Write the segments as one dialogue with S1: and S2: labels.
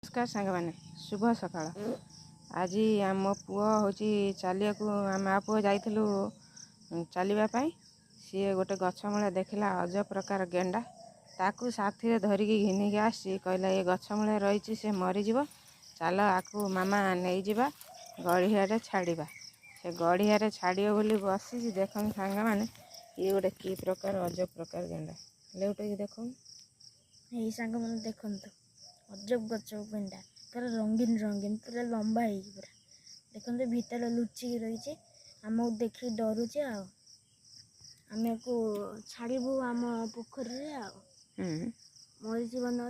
S1: नमस्कार सांग मैंने शुभ सकाळ। आज आम पुओ हूँ चलिया आम पुओ जाइलु चलवाई सी गोटे गछ मूले देखला अजब प्रकार गेंडा ताकू साथी धरिकी घिनिकी आसी कहला ये गछ मूले रही से मरीज चल आकू मामा नहीं जा गड़िया छाड़ा से गड़िया छाड़ बोली बसी देख सांग मैंने ये गोटे कि प्रकार अजब प्रकार गेंडा ले देख
S2: यही सांग मैंने देखु अजब गच गेंडा पूरा रंगीन रंगीन पूरा लंबा है पूरा देखते भीतर लुचिकी रही आम देखी डरुचे आम को छाड़बू आम पोखरी मरीज ना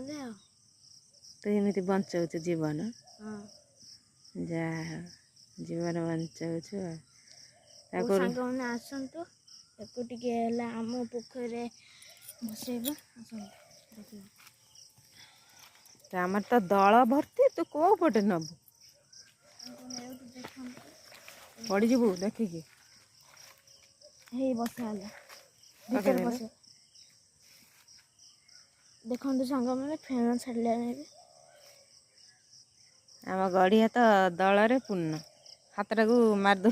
S1: तो एमती बचाऊ जीवन
S2: हाँ
S1: जा जीवन बचाऊ
S2: सांग मैंने आसतु आम पोखरी बसैबा आसतु
S1: आमर तो दल भर्ती तू कौ पटे नबू पड़ जीवु देखिकी
S2: देखते सांग मैंने फेण छाड़ा
S1: आम गड़िया तो दल पूर्ण हाथ को मारदे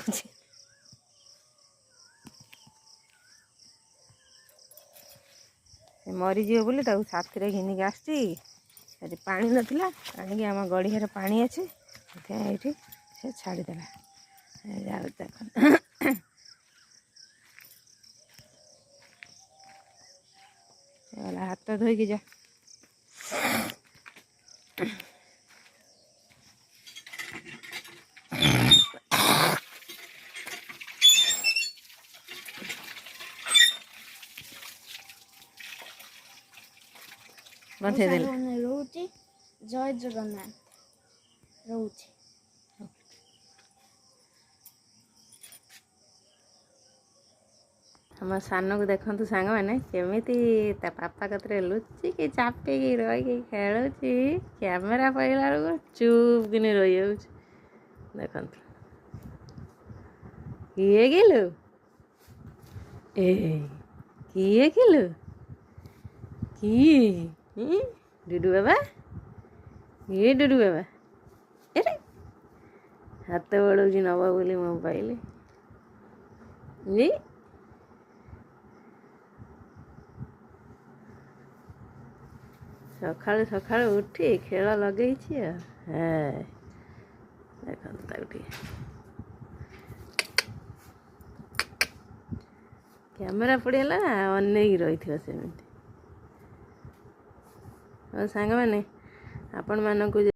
S1: मरीज बोली साथी घिनिकी आसी पानी नाला आनिक आम गड़िया पानी अच्छे ये से छाड़देला गला हाथ धोईकी जा बंधे दे
S2: रोचे जय जगन्नाथ रोचे
S1: हम सान को देखु सांग मैंने केमी पापा कतरे लुचिकी चापिकी रही खेलुची कैमेरा पड़ा चुप कि रही देख किए किलु किए किलु कि डुडू बाबा ये डुडू बाबा अरे हाथ बड़ौच नब बोली मोबाइल सकाळु सकाळु उठी खेल लगे देख कैमेरा पड़ेगा अनेक रही सेमती सांग मैंने आपण मानक